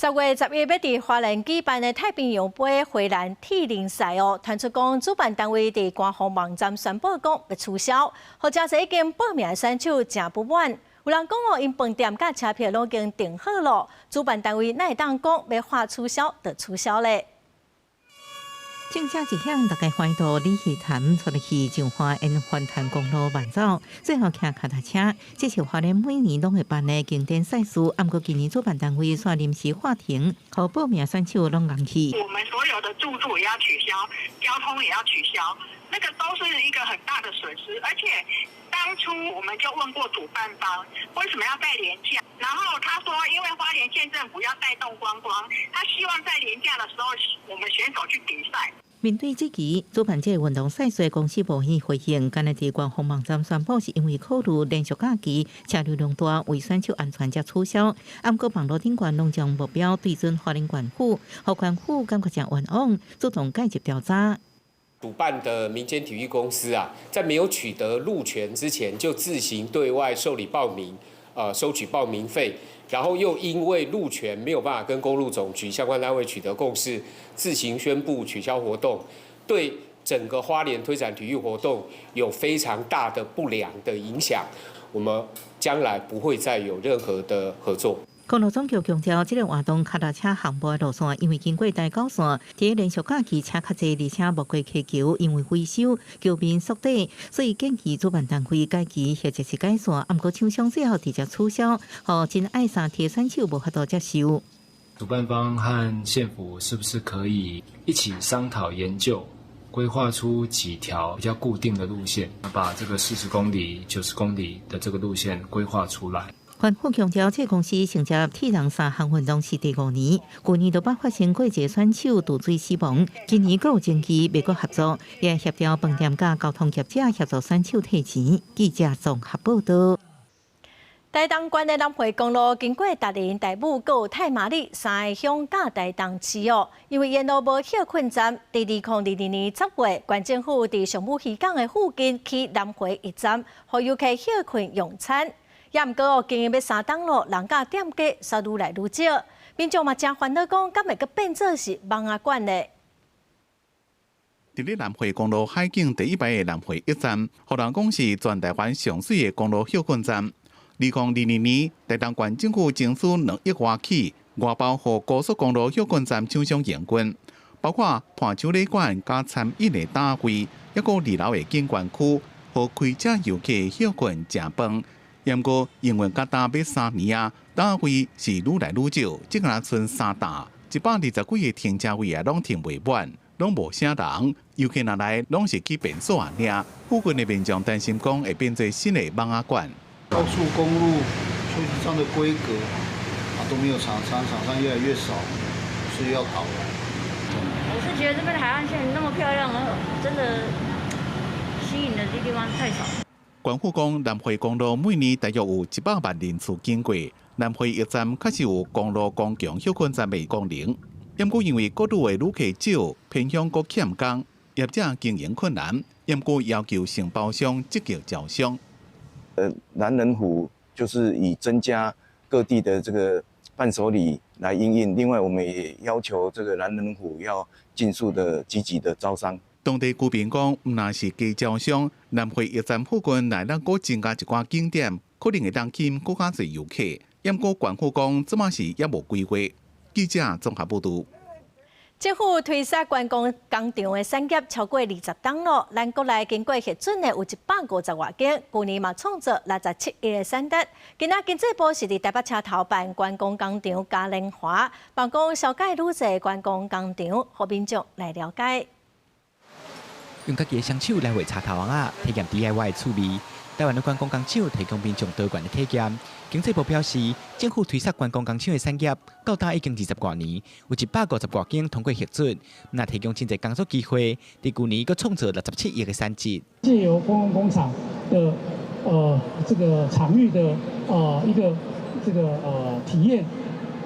10月11日要伫花莲举办的太平洋杯回蓝铁人赛传出讲主办单位伫官方网站宣布讲要取消，或者是已经报名的选手真不满。有人讲因饭店甲车票拢已经订好了，主办单位哪会当讲要话取消就取消咧？正正一向大家欢度李喜潭出去上花因环潭公路慢走，最后骑脚踏车。这是花莲每年拢会办的经典赛事，不过今年主办单位煞临时划停，和报名选手拢硬去。我们所有的住宿也要取消，交通也要取消，那个都是一个很大的损失。而且当初我们就问过主办方，为什么要带连假？然后他说，因为花莲县政府要带动观光，他希望在连假的时候，我们选手去比赛。面对这期主办这运动赛事公司无去回应，今日伫官方网站宣布是因为考虑连续假期车流量大，为选手安全才取消。不过网络顶管拢将目标对准花莲县府，和县府感觉真冤枉，主动介入调查。主办的民间体育公司在没有取得路权之前，就自行对外受理报名，收取报名费。然后又因为路权没有办法跟公路总局相关单位取得共识，自行宣布取消活动，对整个花莲推展体育活动有非常大的不良的影响。我们将来不会再有任何的合作。公路总局强调，这个活动脚踏车行步的路线，因为经过大高线，伫连续假期车较济，而且无过溪桥，因为维修桥面缩短，所以建议主办单位改期或者是改线。不过厂商最后直接取消，和真爱上铁选手无法度接受。主办方和县府是不是可以一起商讨研究，规划出几条比较固定的路线，把这个40公里、90公里的这个路线规划出来。环府强调，这公司承接铁人三项运动是第5年，去年就爆发生过一个选手毒水死亡，今年更有争议，美国合作也协调饭店甲交通业者协助选手提钱。记者综合报道。台东县的南回公路经过达林、大武、还有太麻里3个乡甲台东市哦，因为沿路无休困站，在2022年10月，县政府伫上武渔港的附近起南回1站，予游客休困用餐。也毋过哦，经营要3档路，人甲店家却愈来愈少，民众嘛真烦恼，讲敢会阁变做是网仔馆呢？伫咧南回公路海景第1排的南回1站，互人讲是全台湾上水的公路休困站。2022年，台东县政府征收2亿外起，外包予高速公路休困站厂商营运，包括炭酒礼馆加餐饮的单位，还有2楼的景观区，予开车游客休困食饭。也毋过营运甲单要3年啊，单位是愈来愈少，只敢剩3单，120几个停车位啊，拢停袂满，拢无啥人。游客若来，拢是去便所啊领。附近的民众担心讲会变做新的网仔馆。高速公路休息站的规格都没有厂商越来越少，所以要倒了。我是觉得这边的海岸线那么漂亮，真的吸引的地方太少。县府讲，南回公路每年大约有100万人次经过，南回1站确实有公路公共休困站的功能。不过因为各路的旅客少，偏向阁欠工，业者经营困难，不过要求承包商积极招商。南人湖就是以增加各地的这个伴手礼来因应，另外我们也要求这个南人湖要尽速的积极的招商。当地居民讲，毋那是加招商，南回1站附近乃能阁增加一寡景点，可能会当吸引更加侪游客。不过县府讲，这嘛是也无规划。记者综合报道。政府推设观光工厂的产业超过20档咯，咱国内经过核准的有150外间，去年嘛创造67亿的产值。今仔经济部是伫台北车头办观光工厂嘉年华，办公小介愈侪观光工厂，互民众来了解。用家己的双手来画插头网仔，体验 DIY 的趣味。台湾的观光工厂提供民众多元的体验。经济部表示，政府推设观光工厂的产业到今已经20多年，有150多间通过核准，那提供真侪工作机会。伫去年，佫创造67亿的产值。借由观光工厂的这个场域的一个体验，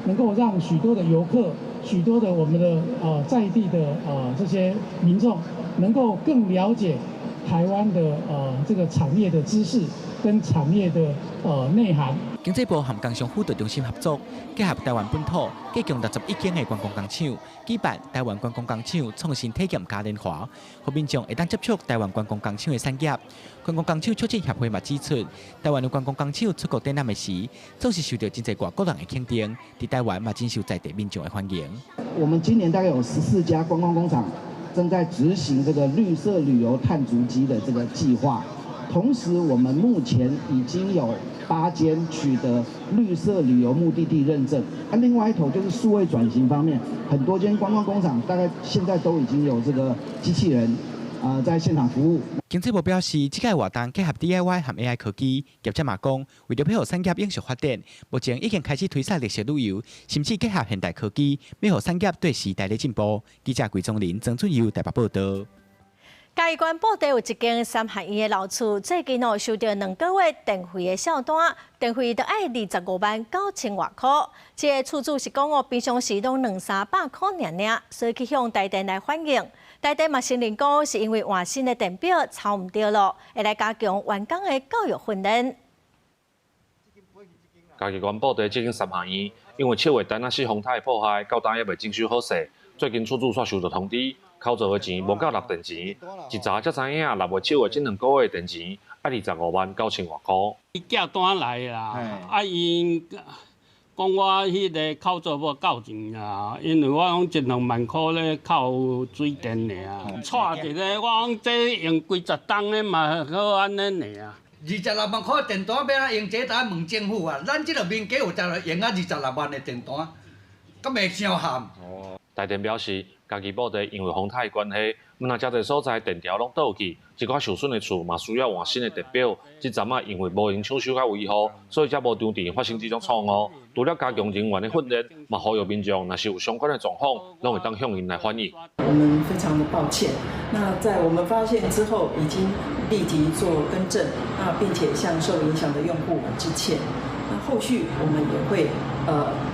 能够让许多的游客、许多的我们的在地的这些民众，能够更了解台湾的这个产业的知识跟产业的内涵。经济部和工商辅导中心合作，结合台湾本土，计共61间的观光工厂，举办台湾观光工厂创新体验嘉年华，让民众会当接触台湾观光工厂的产业。观光工厂促进协会嘛指出，台湾的观光工厂出国展览的时，总是受到真侪外国人的肯定，在台湾嘛真受在地民众的欢迎。我们今年大概有14家观光工厂正在执行这个绿色旅游碳足迹的这个计划。同时，我们目前已经有8间取得绿色旅游目的地认证。另外一头就是数位转型方面，很多间观光工厂大概现在都已经有这个机器人在现场服务。经济部表示，这个活动结合 DIY 和 AI 科技，业者嘛讲，为了配合产业永续发展，目前已经开始推设绿色旅游，甚至结合现代科技，要让产业对时代的进步。记者桂宗林、曾春佑台北报道。嘉义县布袋有一间3合院的老厝，最近收到2个月电费的小单，电费就要25万9千外块。这个厝主是讲平常时拢200-300块尔，所以去向台电来反映。台电嘛承认讲是因为换新的电表抄唔对咯，会来加强员工的教育训练。嘉义县布袋这间3合院，因为7月单那是风台破坏，到单也未征收好势，最近厝主煞收到通知。扣做的钱无够6电钱，一早才知影6月、7月这2个月电钱要25万9千外块。伊寄单来啦，伊讲我迄个扣做无够钱啊，因为我讲1-2万块咧扣水电尔，带一个我讲这用几十档咧嘛好安尼尔。26万块电单要哪用这单问政府啊？咱这个民间有才用啊26万的电单，敢袂伤咸？台电表示，家己布地因为风台关系，若遮侪所在电条拢倒去，一寡受损的厝嘛需要换新的电表。即阵啊，因为无用抢修甲维护，所以才无场地发生这种错误。除了加强人员的训练，嘛呼吁民众若是有相关的状况，拢会当向因来反映。我们非常的抱歉。那在我们发现之后，已经立即做更正，并且向受影响的用户致歉。那后续我们也会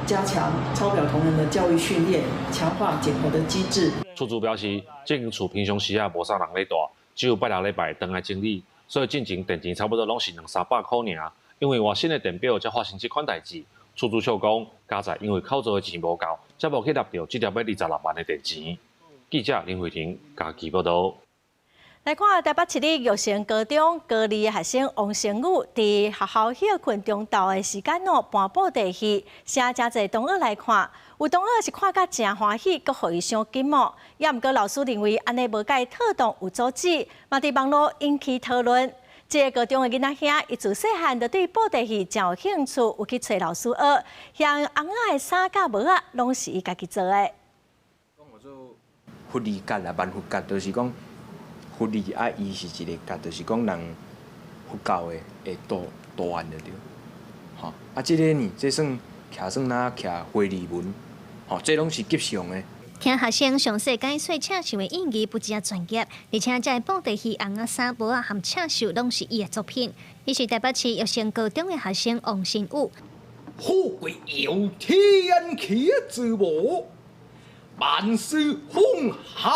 加强超表同仁的教育训练，强化检核的机制。厝主表示，这间厝平常时啊无啥人咧住，只有拜6礼拜回来整理，所以进前电钱差不多拢是200-300块尔。因为换新的电表才发生这款代志，厝主笑讲，加在因为口罩的钱无够，才无去纳到这条要26万的电钱。记者林慧婷家己报道。来看台北市立玉成高中高2学生王成宇，伫学校休困中昼的时间搬布袋戏，请真侪同学来看。有同学是看甲真欢喜，阁互伊赏金哦。也毋过老师认为安尼无甲特动有阻止，嘛伫网络引起讨论。这个高中的囡仔兄，伊自细汉就对布袋戏真有兴趣，有去找老师学，像翁仔的衫甲帽仔，拢是伊家己做的。讲我做佛理角啦，万佛角就是讲。佛理啊，伊是一个角，就是讲人佛教的图案就对，吼啊，这个呢，这算徛算哪徛花梨纹，吼，这拢是吉祥的。听学生详细解说车手的演技不只专业，而且这布袋戏翁仔衫帽仔和车手拢是伊的作品。伊是台北市玉成高中的学生王新宇。富贵有天气之母，万事风下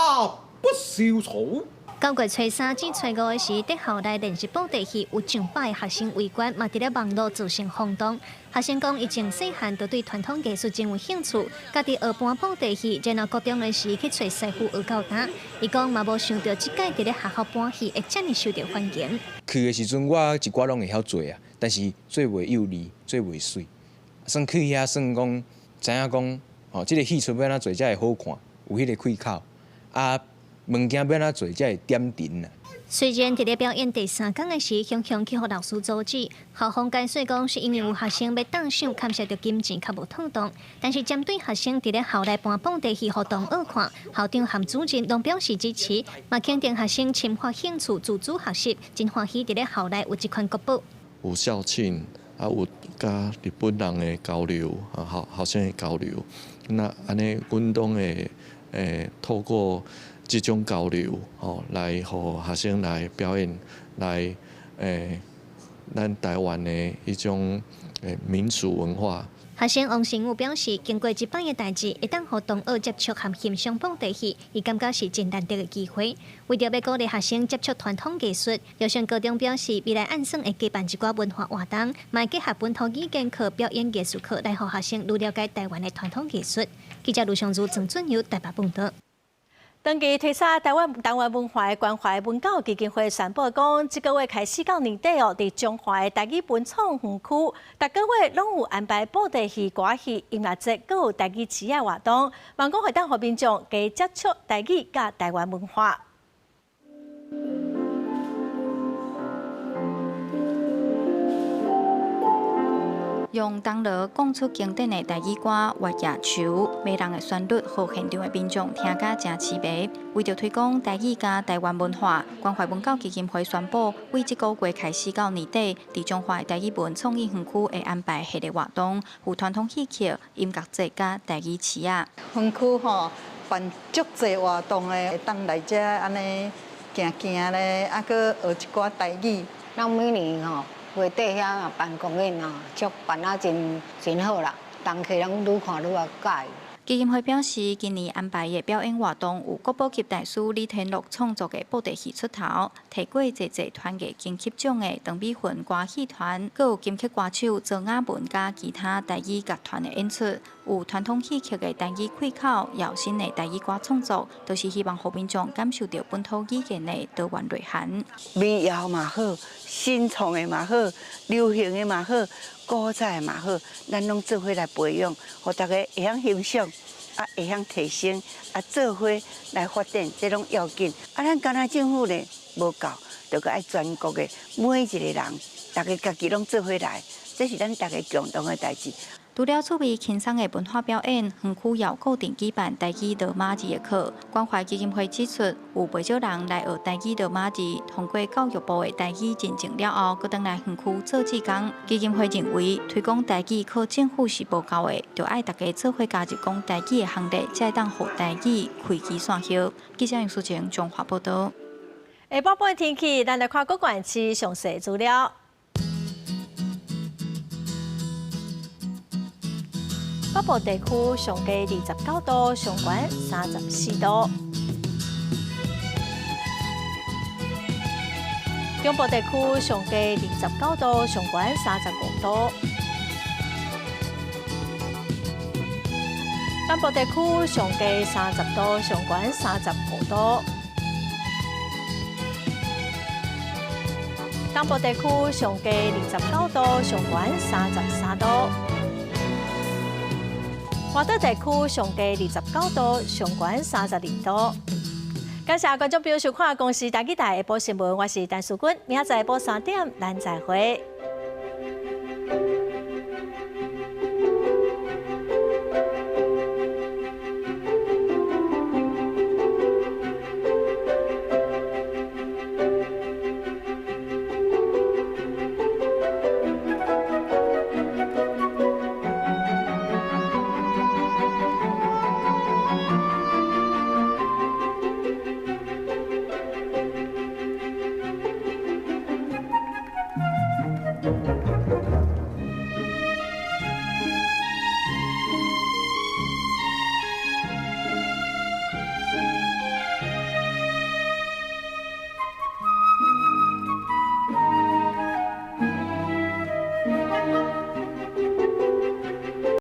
不消除。9月初3至初5的时，在校内练习布袋戏有上百个学生围观，嘛伫咧网络造成轰动。学生讲，伊从细汉就对传统艺术真有兴趣，家己学搬布袋戏，然后高中的时去找师傅学到呾。伊讲嘛无想到即届伫咧学校搬戏会遮尔受到欢迎。去的时阵，我一寡拢会晓做啊，但是做袂有力，做袂水。算去遐算讲，知影讲，哦，即个戏出要哪做才会好看，有迄个开口啊。物件要哪做才会点阵啊？虽然伫咧表演第3天的时，雄雄去互老师阻止，校方解释讲是因为有学生要打赏，牵涉到金钱较无妥当。但是针对学生伫咧校内搬布袋戏互同学看，校长和主任拢表示支持，嘛肯定学生深发兴趣，自主学习，真欢喜伫咧校内有一款国宝。有校庆，有甲日本人的交流，学生的交流，那安尼阮拢会透过。这种交流，来和学生来表演，来咱台湾的一种民俗文化。学生王成宇表示，经过一摆的代志，会当和同学接触和欣赏布袋戏，伊感觉是真难得的机会。为着要鼓励学生接触传统艺术，玉成高中表示，未来按算会举办一寡文化活动，嘛结合本土语言课、表演艺术课，来和学生愈了解台湾的传统艺术。记者卢尚如、郑俊佑台北报道。长期推展台湾文化的关怀文教基金会宣布讲，这个月开始到年底伫中华的台语文创园区，逐个月拢有安排布袋戏、歌戏、音乐节，阁有台语市的活动，望讲会当互民众加接触台语甲台湾文化。用当乐讲出经典的台语歌、活野球、迷人的旋律，互现场的民众听甲真痴迷。为着推广台语甲台湾文化，关怀文教基金会宣布，为这个月开始到年底，伫中华台语文创意园区会安排系列活动，有传统戏曲、音乐节甲台语市啊。园区吼办足侪活动的，会当来遮安尼行行咧，啊，搁学一寡台语。咱每年吼。月底遐啊办公演啊，足办啊真好啦，同客人愈看愈啊喜。基金会表示，今年安排的表演活动有国宝级大师李天禄创作的布袋戏出头，提过侪团艺金曲奖的唐美云歌戏团，阁有金曲歌手周雅文加其他台语乐团的演出，有传统戏曲的台语开口，摇新的台语歌创作，都是希望互民众感受到本土语言的多元内涵。民谣嘛好，新创的嘛好，流行的嘛好。古早的嘛好，咱拢做伙来培养，互大家会晓欣赏，啊会晓提升，啊做伙来发展，这拢要紧。啊，咱敢若政府呢无够，就该爱全国的每一个人，大家家己拢做伙来，这是咱大家共同的代志。除了趣味轻松的文化表演，园区也固定举办台语罗马字的课。关怀基金会指出，有不少人来学台语罗马字，通过教育部的台语认证了后，搁返来园区做志工。基金会认为，推广台语靠政府是无够的，就爱大家做伙加入讲台语的行列，才会当互台语开枝散叶。记者杨淑晴综合报道。下晡半天气，咱来看各县市详细资料。北部地区上低29度，上悬34度；中部地区上低29度，上悬35度；南部地区上低30度，上悬35度；东部地区上低29度，上悬33度。华东地区上低29度，上悬32度。感谢观众朋友收看《公视台语台下晡新闻》，我是陈淑君，明仔载下晡3点，咱再会。